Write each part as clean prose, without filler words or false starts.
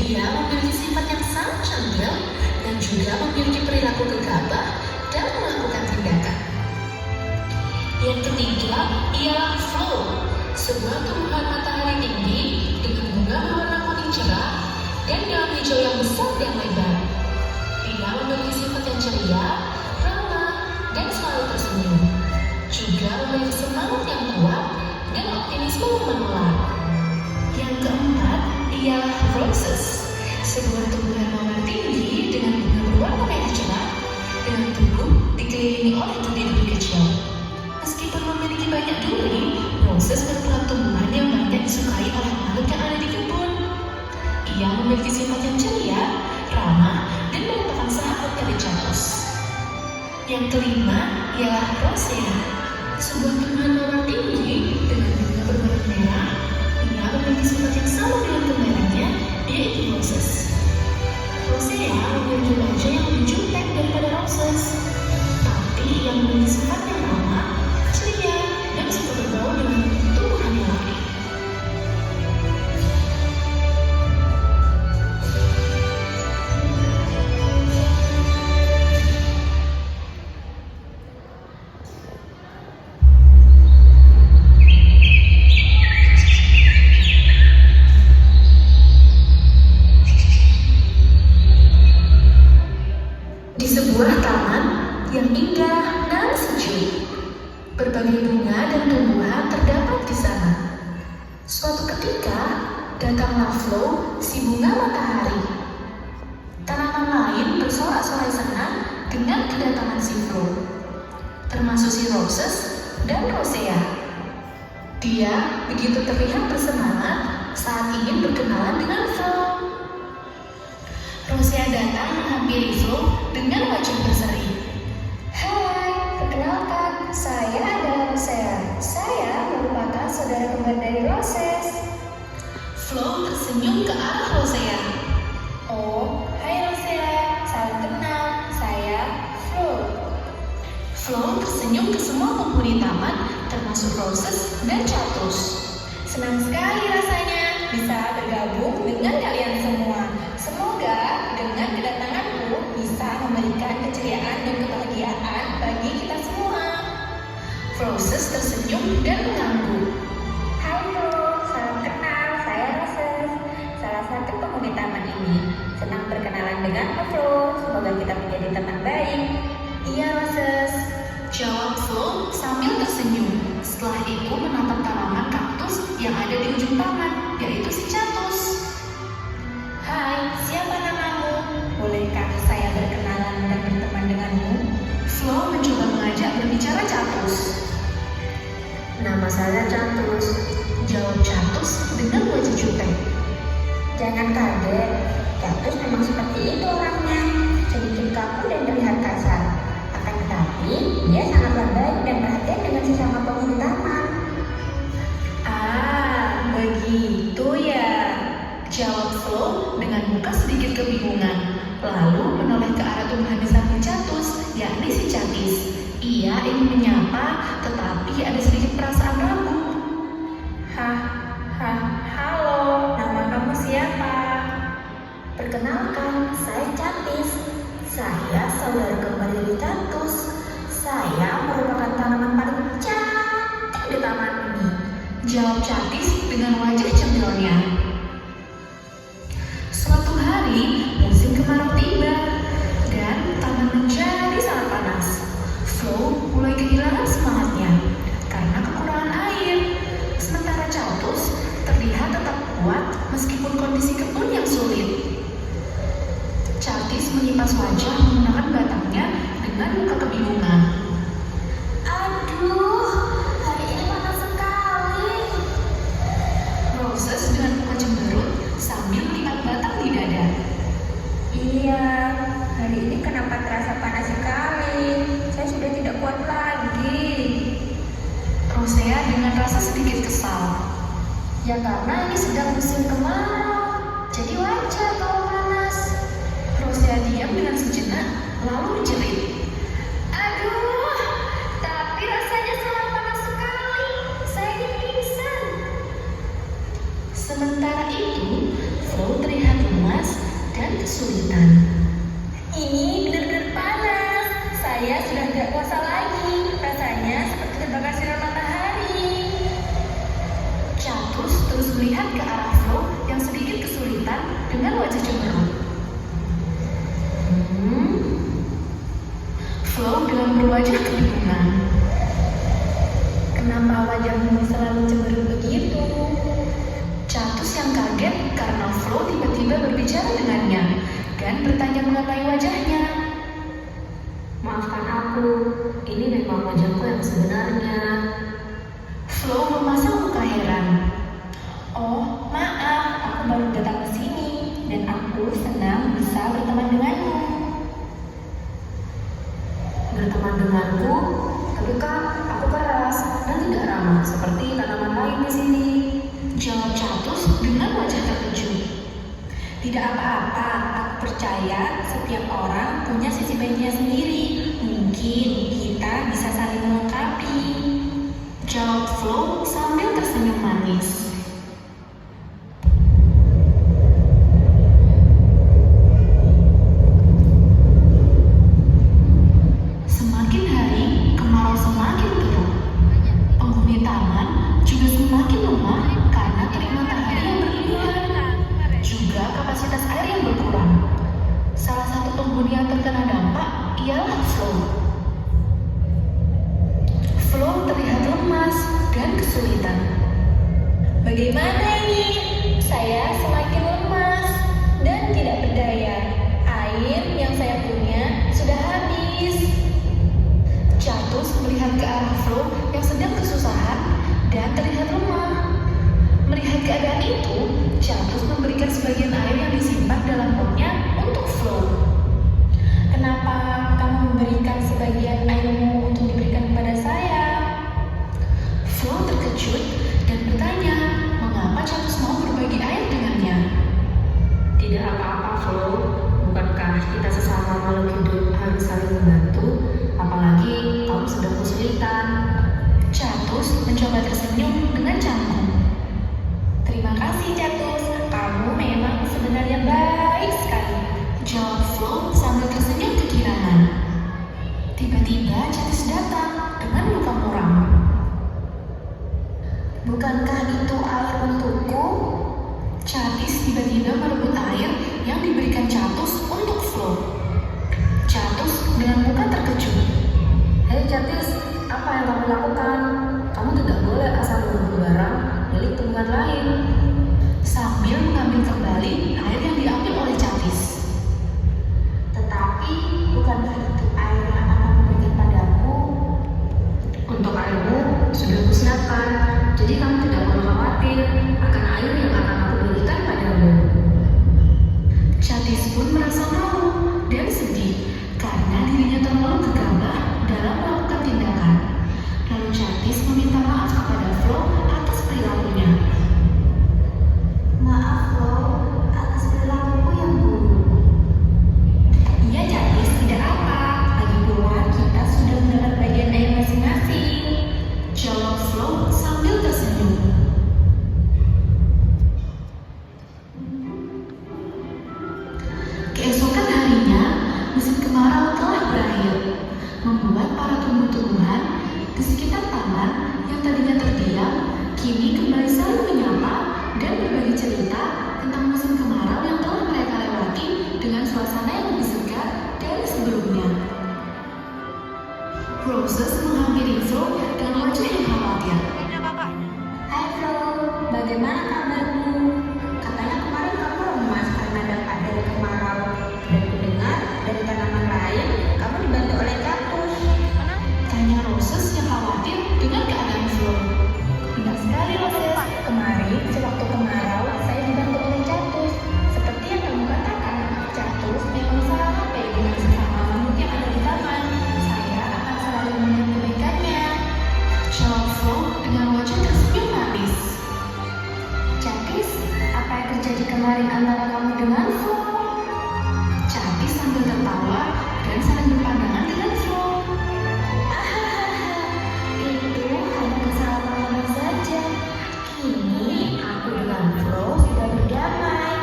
Dia memiliki sifat yang sangat centil dan juga memiliki perilaku gegabah dan melakukan tindakan. Yang ketiga ialah Flow, sebuah tumbuhan matahari tinggi dengan bunga berwarna kuning cerah dan daun hijau yang besar dan lebar. Dia memiliki sifat yang ceria, ramah, dan selalu tersenyum. Juga memiliki semangat yang kuat dan optimisme yang menular. Yang keempat ialah Roses, sebuah tumbuhan mawar tinggi dengan bunga berwarna merah cerah dengan tubuh dikelilingi oleh duri-duri kecil. Meskipun memiliki banyak duri, Roses merupakan tumbuhan yang banyak disukai oleh makhluk yang ada di kebun. Ia memiliki sifat yang ceria, ramah, dan merupakan sahabat dari Cactus. Yang kelima ialah Rosea, sebuah tumbuhan mawar tinggi dengan bunga berwarna merah. Ia memiliki sifat yang sama dengan kembarannya, yaitu Roses. Rosea memiliki wajah yang lebih jutek daripada Roses, tapi ia memiliki sifat yang ramah, ceria, dan suka bergaul dengan tumbuhan yang lain. Di sebuah taman yang indah dan sejuk, berbagai bunga dan tumbuhan terdapat di sana. Suatu ketika, datanglah Flow, si bunga matahari. Tanaman lain bersorak-sorai senang dengan kedatangan si Flow, termasuk si Roses dan Rosea. Dia begitu terlihat bersemangat saat ingin berkenalan dengan Flow. Rosea datang menghampiri Flow dengan wajah berseri. Hai, perkenalkan, saya adalah Rosea. Saya merupakan saudara kembar dari Roses. Flow tersenyum ke arah Rosea. Oh, hai Rosea, salam kenal, saya Flow. Flow tersenyum ke semua penghuni taman, termasuk Roses dan Cactus. Senang sekali rasanya bisa bergabung dengan kalian semua. Semoga dengan kedatanganku bisa memberikan keceriaan dan kebahagiaan bagi kita semua. Roses tersenyum dan mengangguk. Hai Flo, salam kenal, saya Roses, salah satu penghuni taman ini. Senang berkenalan dengan Flo, semoga kita menjadi teman baik. Iya Roses, Jawab Flow sambil tersenyum setelah itu menatap tanaman kaktus yang ada di ujung taman, yaitu si Cactus. hai, siapa namamu? Bolehkah saya berkenalan dan berteman denganmu? Flow mencoba mengajak berbicara Cactus. Nama saya Cactus. Jawab Cactus dengan wajah jutek. Jangan kaget, Cactus memang seperti itu orangnya, sedikit kaku dan terlihat kasar. Akan tetapi, dia sangatlah baik dan perhatian dengan sesama penghuni taman. Ah, begitu ya. Jawab Flow dengan muka sedikit kebingungan, lalu menoleh ke arah tumbuhan di samping Cactus, yakni si Catis. Ia ingin menyapa, tetapi ada sedikit perasaan ragu. Halo, nama kamu siapa? Perkenalkan, saya Catis. Saya saudara kembar dari Cactus. Saya merupakan tanaman paling cantik di taman ini. Jawab Catis dengan wajah centilnya. Suatu hari, musim kemarau tiba dan taman menjadi sangat panas. Flow mulai kehilangan semangatnya karena kekurangan air. Sementara Cactus terlihat tetap kuat meskipun kondisi kebun yang sulit. Catis menyipas wajah menggunakan batangnya dengan muka kebingungan. Aduh, hari ini panas sekali. Roses dengan muka cemberut sambil melipat batang di dada. Iya, hari ini kenapa terasa panas sekali? Saya sudah tidak kuat lagi. Rosea dengan rasa sedikit kesal. Ya karena ini sedang musim kemarau, jadi wajar kalau panas. Rosea diam dengan sejenak, lalu menjerit. Aduh, tapi rasanya sangat panas sekali. Saya ingin pingsan. Sementara itu, Flow terlihat lemas dengan kesulitan. Ini benar-benar panas. Saya sudah tidak kuasa lagi. Rasanya seperti terbakar sinar matahari. Catus terus melihat ke arah Flo yang sedikit kesulitan dengan wajah cemberut. Flo dengan berwajah kebingungan. Kenapa wajahmu selalu cemberut begitu? Catus yang kaget karena Flo tiba-tiba berbicara dengannya dan bertanya mengenai wajahnya. Maafkan aku, ini memang wajahku yang sebenarnya. Flo memasang muka heran. Oh, maaf, aku baru datang ke sini dan aku senang bisa berteman denganmu. Berteman denganku? Tapi kan aku keras dan tidak ramah seperti tanaman lain di sini. Jawab Catus dengan wajah terkejut. Tidak apa-apa, aku percaya setiap orang punya sisi baiknya sendiri. Mungkin kita bisa saling melengkapi. Jawab Flo sambil tersenyum manis. Semakin hari, kemarau semakin teruk. Penghuni taman juga semakin lemah karena terik matahari yang berlebihan. Juga kapasitas air yang berkurang. Salah satu penghuni yang terkena dampak ialah Flo. Flo terlihat lemas dan kesulitan. Bagaimana ini? Saya semakin lemas dan tidak berdaya. Air yang saya punya sudah habis. Catus melihat ke arah Flo yang sedang kesusahan dan terlihat lemah. Melihat keadaan itu, Catus memberikan sebagian air yang disimpan dalam potnya untuk Flo. Kenapa kamu memberikan sebagian airmu untuk diberikan kepada saya? Flo terkejut dan bertanya mengapa Catus mau berbagi air dengannya. Tidak apa-apa, Flo. Bukankah kita sesama makhluk hidup harus saling membantu? Apalagi kamu sedang kesulitan. Catus mencoba tersenyum dengan canggung. Terima kasih, Catus. Kamu memang sebenarnya baik sekali. Jawab Flo sambil tersenyum kegirangan. Tiba-tiba Catus datang dengan luka muram. Bukankah itu air untukku? Catus tiba-tiba merebut air yang diberikan Catus untuk Flo. Catus dengan muka terkejut. Hei Catus, apa yang kamu lakukan? Kamu tidak boleh asal merebut barang milik tumbuhan lain. Sambil mengambil kembali air yang diambil oleh Catus. Tetapi bukankah itu air yang akan kamu berikan padaku? Untuk airmu sudah kusiapkan, jadi kamu tidak perlu khawatir akan air yang akan aku berikan padamu. Catus pun merasa malu dan sedih karena dirinya terlalu gegabah dalam melakukan tindakan. Lalu Catus meminta maaf kepada Flo atas perilakunya. Maaf, Flo, atas perilakuku yang buruk. Iya, Catus, tidak apa. Lagi pula kita sudah mendapat bagian air masing-masing. Jawab Flo sambil tersenyum. Keesokan harinya, musim kemarau telah berakhir, membuat para tumbuh-tumbuhan di sekitar taman yang tadinya terdiam, kini kembali saling menyapa dan berbagi cerita tentang musim kemarau yang telah mereka lewati dengan suasana yang lebih segar dari sebelumnya. Roses menghampiri Flo dengan wajah yang khawatir. Hai, Flo, bagaimana kabarmu? Katanya kemarin kamu lemas karena dampak dari kemarau. Dan kudengar dari tanaman lain kamu dibantu oleh Catus. Tanya Roses yang khawatir dengan keadaan Flo. Benar sekali, Roses. Kemarin sewaktu kemarau saya dibantu oleh Catus. Seperti yang kamu katakan, Catus memang sangat baik dengan sesama makhluk yang ada di taman. Saya akan selalu melihat kebaikannya. Jawab Flo dengan wajah tersenyum manis. Catus, apa yang terjadi kemarin antara kamu dengan Flo? Catus sambil tertawa dan saling berpandangan dengan Flo. Itu hanya kesalahpahaman saja. Kini aku dengan Flo sudah berdamai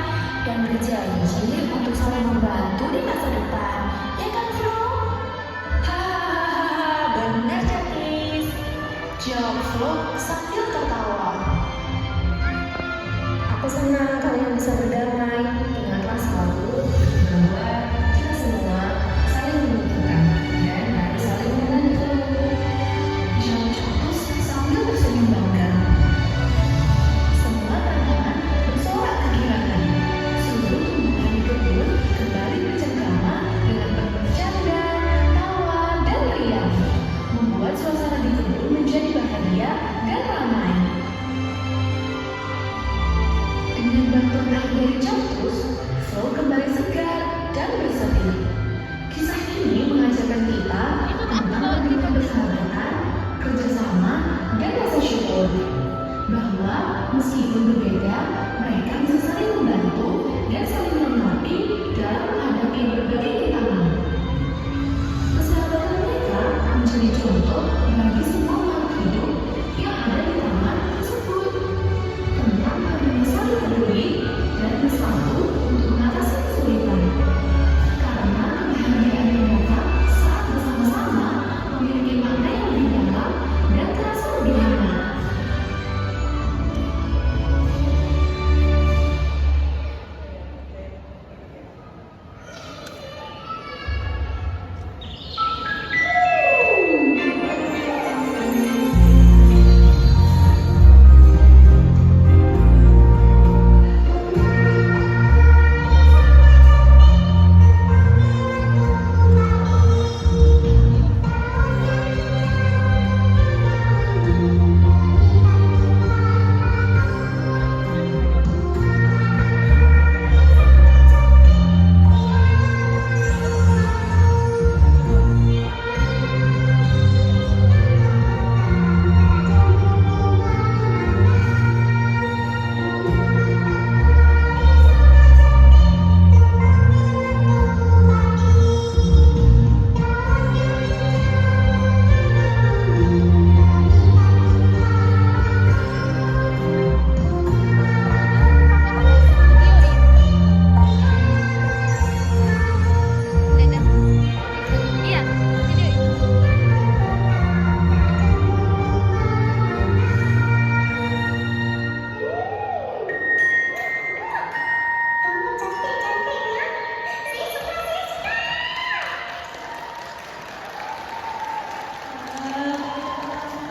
dan berjanji untuk Aku senang kalian bisa berdamai. Ingatlah selalu bahwa kita semua saling membutuhkan dan harus saling membantu. Jawab Cactus sambil tersenyum bangga. Semua tanaman bersorak kegirangan. Seluruh tumbuhan di kebun kembali bercengkrama dengan penuh canda, tawa, dan riang, membuat suasana di kebun menjadi bahagia dan ramai. Dengan bantuan air dari Cactus, Flo kembali segar dan berseri. Kisah ini mengajarkan kita tentang pentingnya persahabatan, kerjasama, dan rasa syukur. Bahwa meskipun berbeda, mereka bisa saling membantu dan saling melengkapi dalam menghadapi berbagai tantangan. Persahabatan mereka menjadi contoh bagi semua